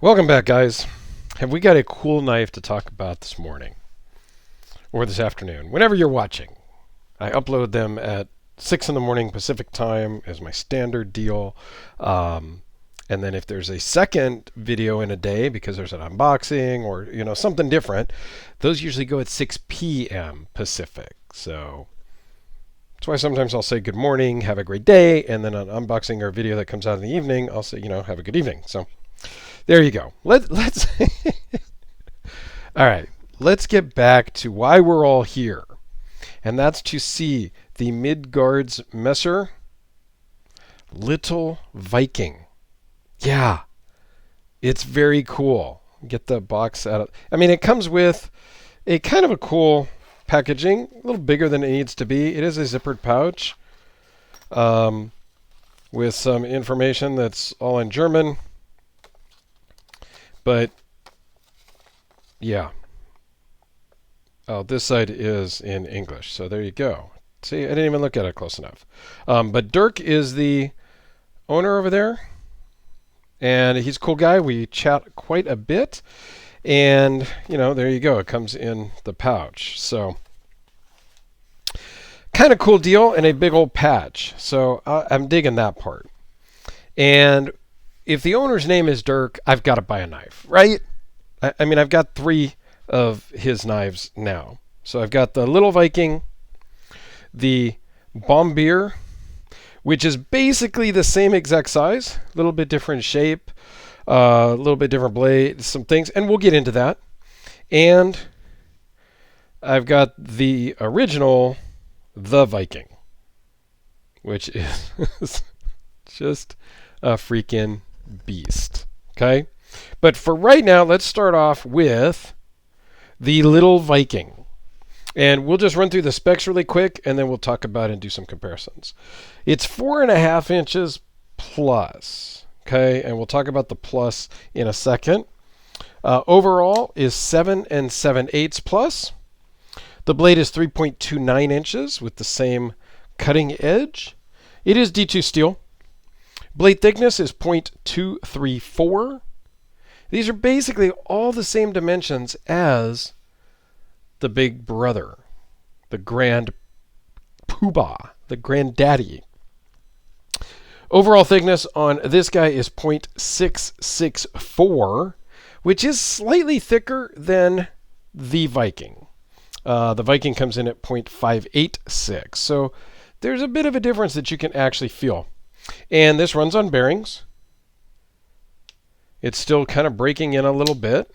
Welcome back, guys. Have we got a cool knife to talk about this morning or this afternoon? Whenever you're watching. I upload them at 6 in the morning Pacific time as my standard deal. And then if there's a second video in a day because there's an unboxing or something different, those usually go at 6 p.m. Pacific. So that's why sometimes I'll say good morning, have a great day, and then an unboxing or a video that comes out in the evening, I'll say, have a good evening. So there you go. Let's all right. Let's get back to why we're all here, and that's to see the Midgards messer, Little Viking. Yeah, it's very cool. Get the box out of. It comes with a kind of a cool packaging, a little bigger than it needs to be. It is a zippered pouch with some information that's all in German. But, yeah. Oh, this side is in English, so there you go. See, I didn't even look at it close enough. But Dirk is the owner over there, and he's a cool guy. We chat quite a bit, and, there you go. It comes in the pouch. So, kind of cool deal, and a big old patch. So, I'm digging that part. And if the owner's name is Dirk, I've got to buy a knife, right? I've got 3 of his knives now. So I've got the Little Viking, the Bombeer, which is basically the same exact size, a little bit different shape, a little bit different blade, some things, and we'll get into that. And I've got the original, the Viking, which is just a freaking beast. Okay? But for right now, let's start off with the Little Viking. And we'll just run through the specs really quick, and then we'll talk about it and do some comparisons. It's 4.5 inches plus. Okay? And we'll talk about the plus in a second. Overall is 7 7/8 plus. The blade is 3.29 inches with the same cutting edge. It is D2 steel. Blade thickness is 0.234. These are basically all the same dimensions as the big brother, the grand poobah, the granddaddy. Overall thickness on this guy is 0.664, which is slightly thicker than the Viking. The Viking comes in at 0.586, so there's a bit of a difference that you can actually feel. And this runs on bearings. It's still kind of breaking in a little bit.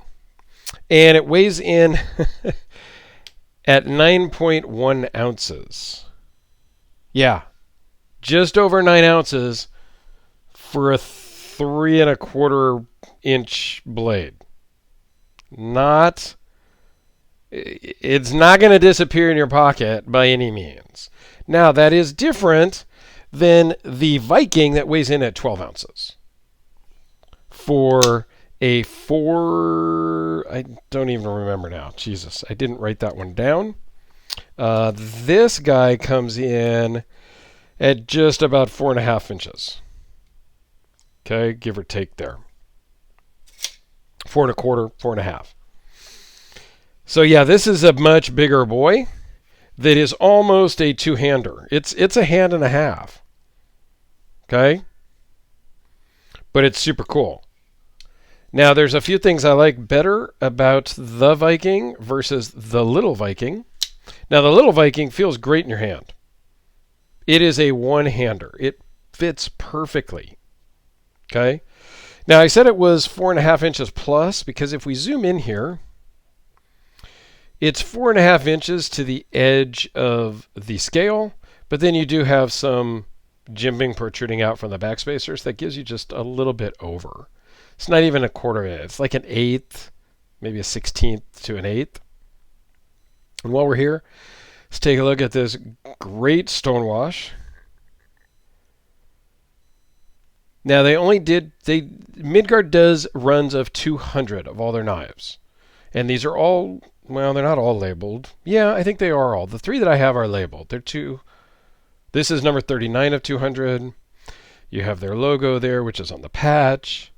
And it weighs in at 9.1 ounces. Yeah, just over 9 ounces for a 3.25 inch blade. It's not going to disappear in your pocket by any means. Now, that is different than the Viking that weighs in at 12 ounces. For a I don't even remember now. Jesus, I didn't write that one down. This guy comes in at just about 4.5 inches. Okay, give or take there. 4.25, 4.5. So yeah, this is a much bigger boy that is almost a two-hander. It's a hand and a half. Okay? But it's super cool. Now, there's a few things I like better about the Viking versus the Little Viking. Now, the Little Viking feels great in your hand. It is a one-hander. It fits perfectly. Okay? Now, I said it was 4.5 inches plus because if we zoom in here, it's 4.5 inches to the edge of the scale, but then you do have some jimping protruding out from the back spacers that gives you just a little bit over. It's not even a quarter inch. It's like an eighth, maybe a 16th to an eighth. And while we're here, let's take a look at this great Stonewash. Now Midgard does runs of 200 of all their knives. And these are all, well, they're not all labeled. Yeah, I think they are all. The 3 that I have are labeled. They're 2. This is number 39 of 200. You have their logo there, which is on the patch.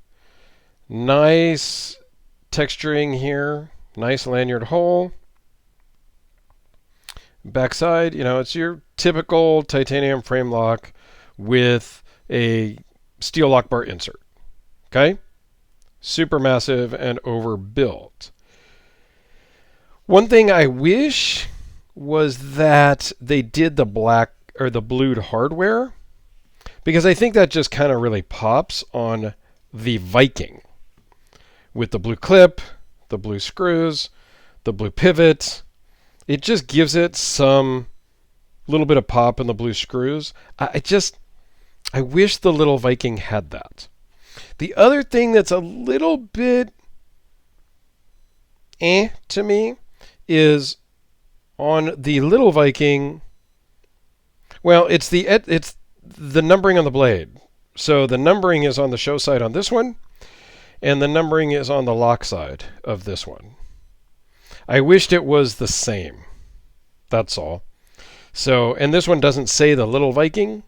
Nice texturing here. Nice lanyard hole. Backside, it's your typical titanium frame lock with a steel lock bar insert. Okay? Super massive and overbuilt. One thing I wish was that they did the black or the blued hardware, because I think that just kind of really pops on the Viking with the blue clip, the blue screws, the blue pivot. It just gives it some little bit of pop in the blue screws. I wish the Little Viking had that. The other thing that's a little bit to me is on the Little Viking. Well, it's the numbering on the blade. So the numbering is on the show side on this one, and the numbering is on the lock side of this one. I wished it was the same. That's all. So, and this one doesn't say the Little Viking.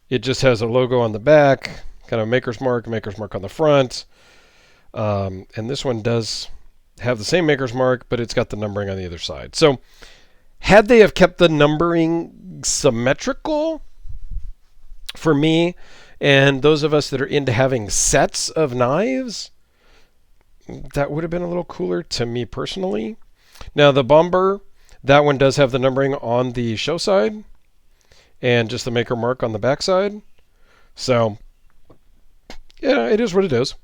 It just has a logo on the back, kind of maker's mark on the front. And this one does have the same maker's mark, but it's got the numbering on the other side. So, had they have kept the numbering symmetrical, for me and those of us that are into having sets of knives, that would have been a little cooler to me personally. Now the bomber, that one does have the numbering on the show side and just the maker mark on the back side. So yeah, it is what it is.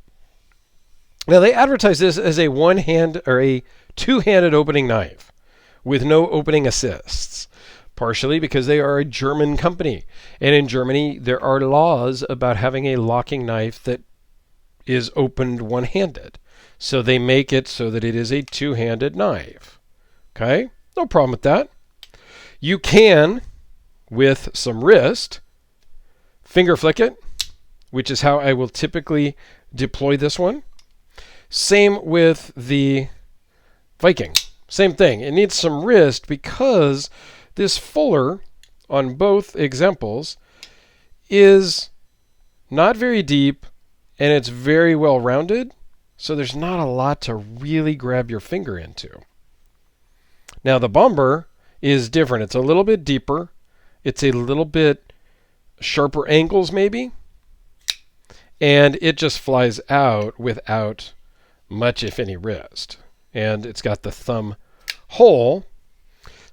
Now they advertise this as a one-hand or a two-handed opening knife with no opening assists. Partially because they are a German company. And in Germany, there are laws about having a locking knife that is opened one-handed. So they make it so that it is a two-handed knife. Okay? No problem with that. You can, with some wrist, finger flick it, which is how I will typically deploy this one. Same with the Viking. Same thing. It needs some wrist because this fuller on both examples is not very deep and it's very well rounded, so there's not a lot to really grab your finger into. Now the bomber is different. It's a little bit deeper. It's a little bit sharper angles maybe, and it just flies out without much, if any, wrist. And it's got the thumb hole.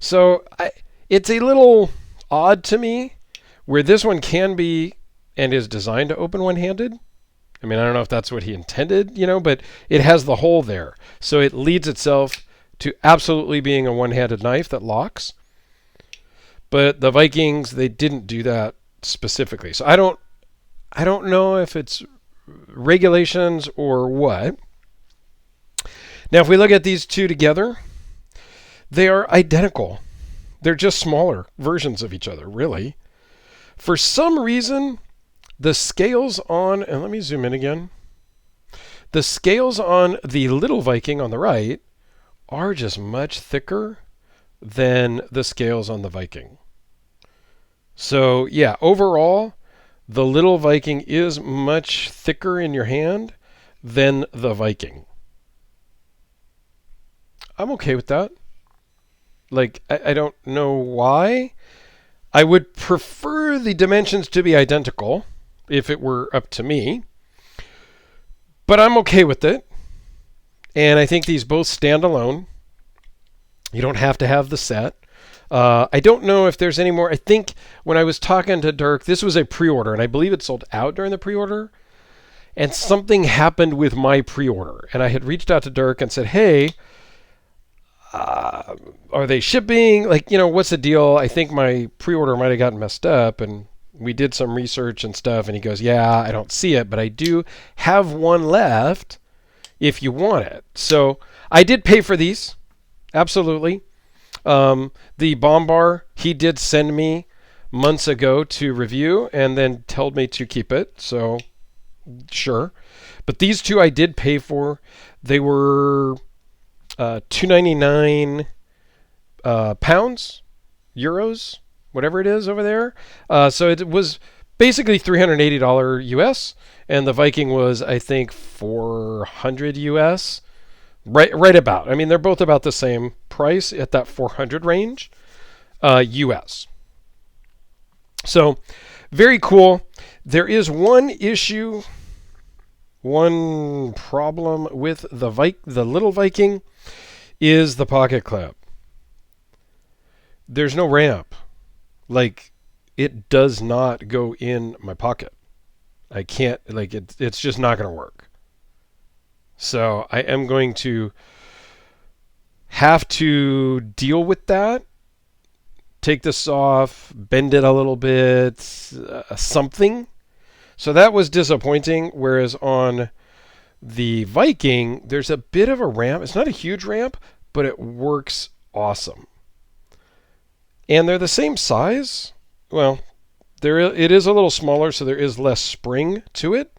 So it's a little odd to me where this one can be and is designed to open one-handed. I mean, I don't know if that's what he intended, but it has the hole there. So it leads itself to absolutely being a one-handed knife that locks. But the Vikings, they didn't do that specifically. So I don't know if it's regulations or what. Now, if we look at these two together, they are identical. They're just smaller versions of each other, really. For some reason, the scales on, and let me zoom in again. The scales on the Little Viking on the right are just much thicker than the scales on the Viking. So, yeah, overall, the Little Viking is much thicker in your hand than the Viking. I'm okay with that. Like, I don't know why. I would prefer the dimensions to be identical if it were up to me. But I'm okay with it. And I think these both stand alone. You don't have to have the set. I don't know if there's any more. I think when I was talking to Dirk, this was a pre-order, and I believe it sold out during the pre-order. And something happened with my pre-order. And I had reached out to Dirk and said, hey, are they shipping? Like, what's the deal? I think my pre-order might have gotten messed up, and we did some research and stuff, and he goes, yeah, I don't see it, but I do have one left if you want it. So I did pay for these. Absolutely. The bomb bar, he did send me months ago to review and then told me to keep it. So sure. But these two I did pay for. They were $2.99 pounds, euros, whatever it is over there. So it was basically $380 US, and the Viking was, I think, 400 US. Right about. I mean, they're both about the same price at that 400 range US. So, very cool. There is one issue, one problem with the Little Viking is the pocket clip. There's no ramp. Like, it does not go in my pocket. I can't, like, it's just not going to work. So I am going to have to deal with that. Take this off, bend it a little bit, something. So that was disappointing. Whereas on the Viking, there's a bit of a ramp. It's not a huge ramp, but it works awesome. And they're the same size. Well, it is a little smaller, so there is less spring to it.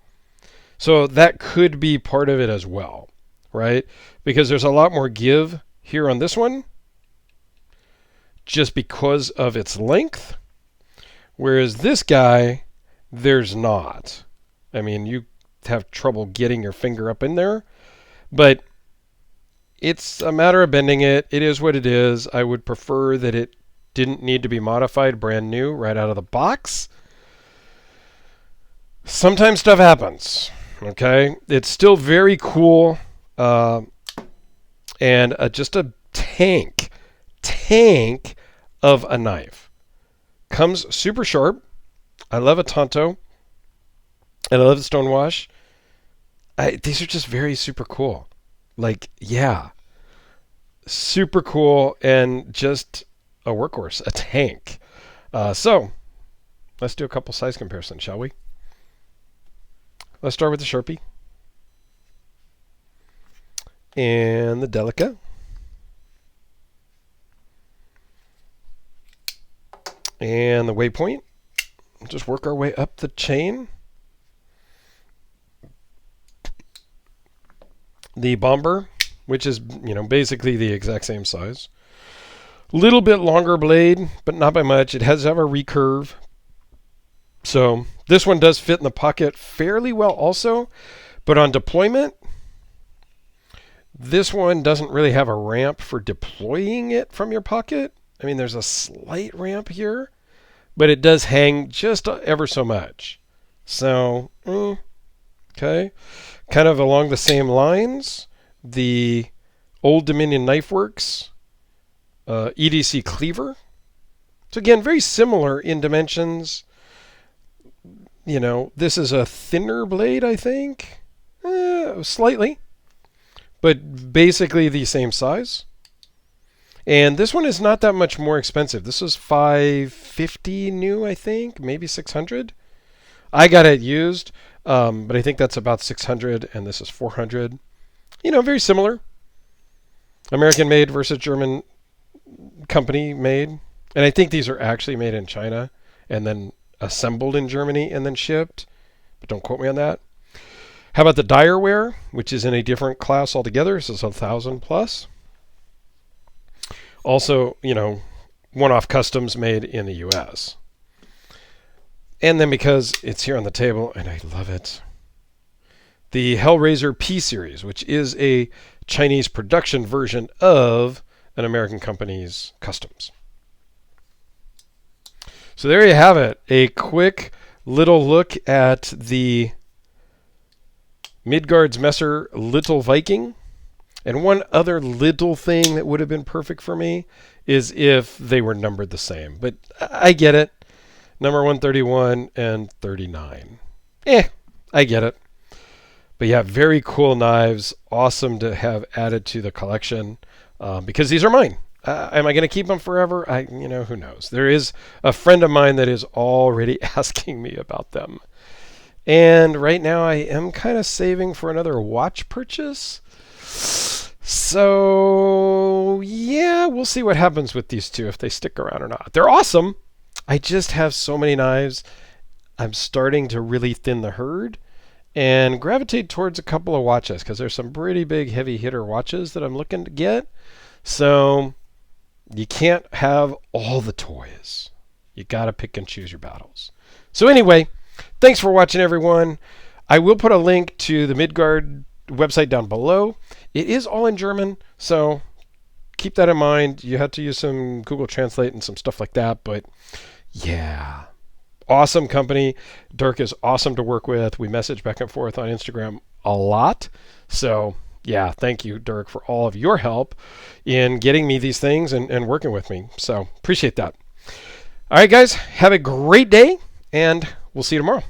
So that could be part of it as well, right? Because there's a lot more give here on this one, just because of its length. Whereas this guy, there's not. I mean, you have trouble getting your finger up in there, but it's a matter of bending it. It is what it is. I would prefer that it didn't need to be modified brand new right out of the box. Sometimes stuff happens. Okay, it's still very cool, and just a tank of a knife. Comes super sharp. I love a Tonto, and I love the Stonewash. These are just very super cool. Like, yeah, super cool, and just a workhorse, a tank. So, let's do a couple size comparisons, shall we? Let's start with the Sharpie and the Delica. And the Waypoint. Just work our way up the chain. The Bomber, which is, basically the exact same size. Little bit longer blade, but not by much. It has to have a recurve. So this one does fit in the pocket fairly well also, but on deployment, this one doesn't really have a ramp for deploying it from your pocket. I mean, there's a slight ramp here, but it does hang just ever so much. So, okay. Kind of along the same lines, the Old Dominion Knife Works Edc Cleaver. So again, very similar in dimensions. This is a thinner blade, I think. Slightly. But basically the same size. And this one is not that much more expensive. This is $550 new, I think. Maybe $600. I got it used, but I think that's about $600, and this is $400. Very similar. American made versus German company made. And I think these are actually made in China and then assembled in Germany and then shipped, but don't quote me on that. How about the Direware, which is in a different class altogether? This is 1,000 plus. Also, one-off customs made in the US. And then because it's here on the table, and I love it, the Hellraiser P series, which is a Chinese production version of an American company's customs. So there you have it. A quick little look at the Midgards Messer Little Viking. And one other little thing that would have been perfect for me is if they were numbered the same. But I get it. Number 131 and 39. I get it. But yeah, very cool knives. Awesome to have added to the collection because these are mine. Am I going to keep them forever? Who knows? There is a friend of mine that is already asking me about them. And right now I am kind of saving for another watch purchase. So, yeah, we'll see what happens with these two, if they stick around or not. They're awesome. I just have so many knives. I'm starting to really thin the herd and gravitate towards a couple of watches because there's some pretty big heavy hitter watches that I'm looking to get. So you can't have all the toys. You got to pick and choose your battles. So anyway, thanks for watching, everyone. I will put a link to the Midgard website down below. It is all in German, so keep that in mind. You have to use some Google Translate and some stuff like that, but yeah. Awesome company. Dirk is awesome to work with. We message back and forth on Instagram a lot. So yeah, thank you, Dirk, for all of your help in getting me these things and working with me. So appreciate that. All right, guys, have a great day, and we'll see you tomorrow.